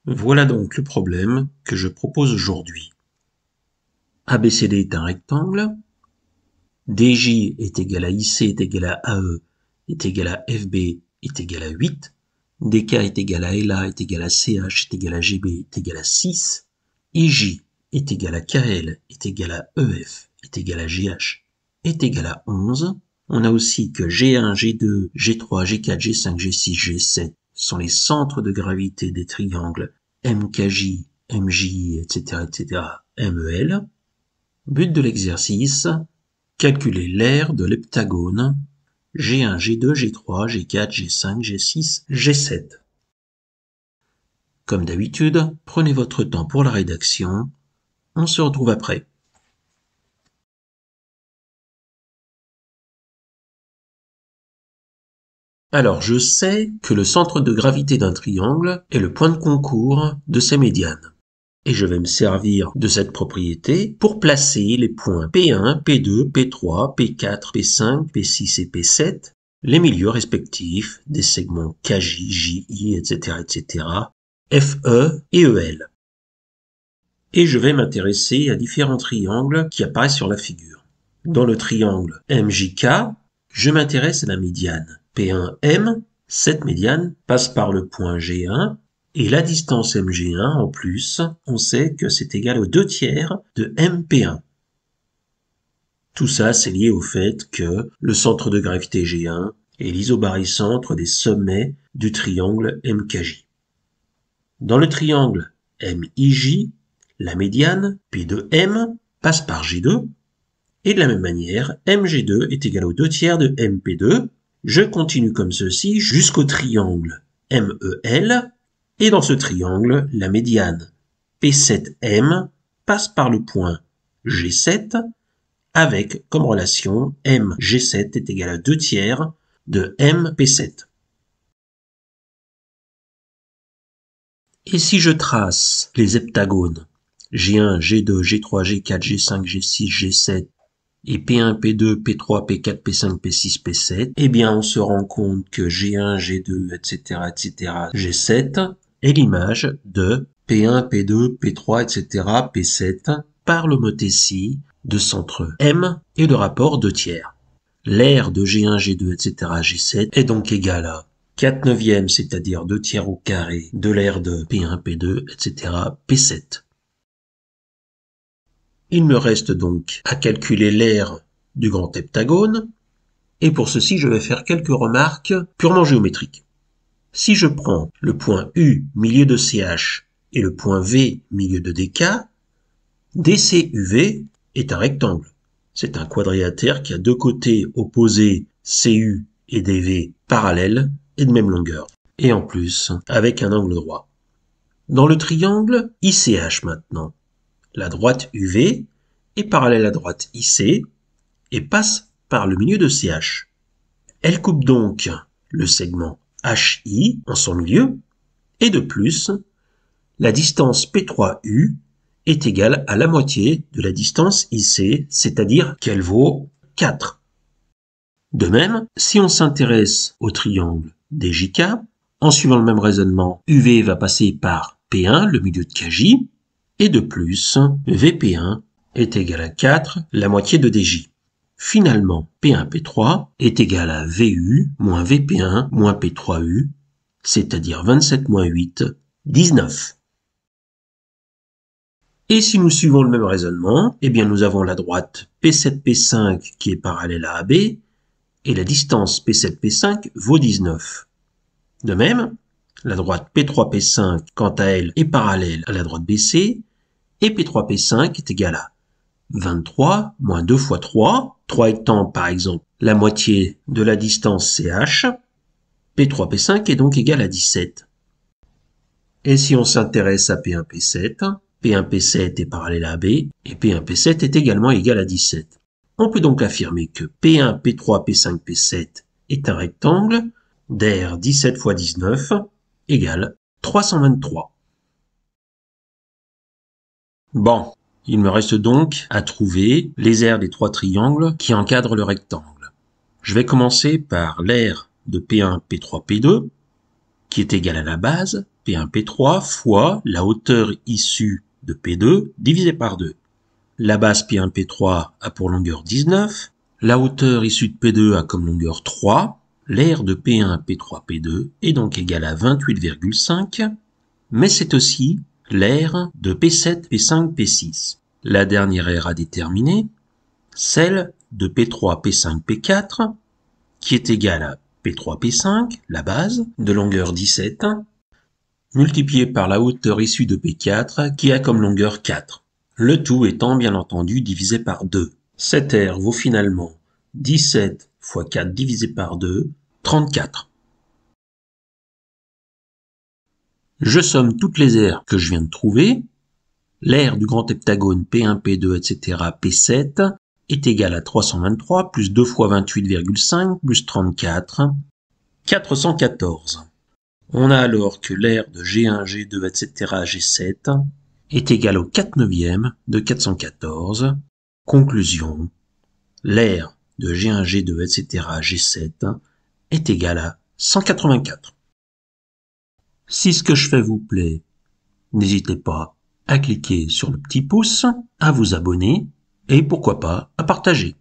Voilà donc le problème que je propose aujourd'hui. ABCD est un rectangle, DJ est égal à IC est égal à AE est égal à FB est égal à 8, DK est égal à LA est égal à CH est égal à GB est égal à 6, IJ est égal à KL est égal à EF est égal à GH est égal à 11. On a aussi que G1, G2, G3, G4, G5, G6, G7 sont les centres de gravité des triangles MKJ, MJ, etc., MEL. But de l'exercice, calculer l'aire de l'heptagone G1, G2, G3, G4, G5, G6, G7. Comme d'habitude, prenez votre temps pour la rédaction. On se retrouve après. Alors, je sais que le centre de gravité d'un triangle est le point de concours de ses médianes. Et je vais me servir de cette propriété pour placer les points P1, P2, P3, P4, P5, P6 et P7, les milieux respectifs des segments KJ, JI, etc., FE et EL. Et je vais m'intéresser à différents triangles qui apparaissent sur la figure. Dans le triangle MJK, je m'intéresse à la médiane P1M. Cette médiane passe par le point G1 et la distance MG1 en plus, on sait que c'est égal aux 2/3 de MP1. Tout ça, c'est lié au fait que le centre de gravité G1 est l'isobarycentre des sommets du triangle MKJ. Dans le triangle MIJ, la médiane P2M passe par G2, et de la même manière, MG2 est égal aux 2/3 de MP2. Je continue comme ceci jusqu'au triangle MEL, et dans ce triangle, la médiane P7M passe par le point G7, avec comme relation MG7 est égal à 2/3 de MP7. Et si je trace les heptagones G1, G2, G3, G4, G5, G6, G7 et P1, P2, P3, P4, P5, P6, P7, eh bien on se rend compte que G1, G2, etc., G7 est l'image de P1, P2, P3, etc., P7 par l'homothétie de centre M et de rapport 2/3. L'aire de G1, G2, etc., G7 est donc égale à 4/9, c'est-à-dire 2/3 au carré de l'aire de P1, P2, etc., P7. Il me reste donc à calculer l'aire du grand heptagone, et pour ceci je vais faire quelques remarques purement géométriques. Si je prends le point U milieu de CH et le point V milieu de DK, DCUV est un rectangle. C'est un quadrilatère qui a deux côtés opposés CU et DV parallèles et de même longueur, et en plus avec un angle droit. Dans le triangle ICH maintenant, la droite UV est parallèle à la droite IC et passe par le milieu de CH. Elle coupe donc le segment HI en son milieu, et de plus, la distance P3U est égale à la moitié de la distance IC, c'est-à-dire qu'elle vaut 4. De même, si on s'intéresse au triangle DJK, en suivant le même raisonnement, UV va passer par P1, le milieu de KJ, et de plus, VP1 est égal à 4, la moitié de DJ. Finalement, P1, P3 est égal à VU moins VP1 moins P3U, c'est-à-dire 27 moins 8, 19. Et si nous suivons le même raisonnement, eh bien nous avons la droite P7, P5 qui est parallèle à AB, et la distance P7, P5 vaut 19. De même, la droite P3, P5, quant à elle, est parallèle à la droite BC, et P3, P5 est égal à 23 moins 2 fois 3, 3 étant par exemple la moitié de la distance CH, P3, P5 est donc égal à 17. Et si on s'intéresse à P1, P7, P1, P7 est parallèle à AB, et P1, P7 est également égal à 17. On peut donc affirmer que P1, P3, P5, P7 est un rectangle d'aire 17 fois 19 égale 323. Bon, il me reste donc à trouver les aires des trois triangles qui encadrent le rectangle. Je vais commencer par l'aire de P1, P3, P2, qui est égal à la base, P1, P3, fois la hauteur issue de P2 divisé par 2. La base P1, P3 a pour longueur 19, la hauteur issue de P2 a comme longueur 3, l'aire de P1, P3, P2 est donc égal à 28,5, mais c'est aussi l'aire de P7, P5, P6. La dernière aire à déterminer, celle de P3, P5, P4, qui est égale à P3, P5, la base, de longueur 17, multiplié par la hauteur issue de P4, qui a comme longueur 4. Le tout étant bien entendu divisé par 2. Cette aire vaut finalement 17 fois 4 divisé par 2, 34. Je somme toutes les aires que je viens de trouver. L'aire du grand heptagone P1, P2, etc. P7 est égale à 323 plus 2 fois 28,5 plus 34, 414. On a alors que l'aire de G1, G2, etc. G7 est égale au 4 neuvième de 414. Conclusion, l'aire de G1, G2, etc. G7 est égale à 184. Si ce que je fais vous plaît, n'hésitez pas à cliquer sur le petit pouce, à vous abonner et pourquoi pas à partager.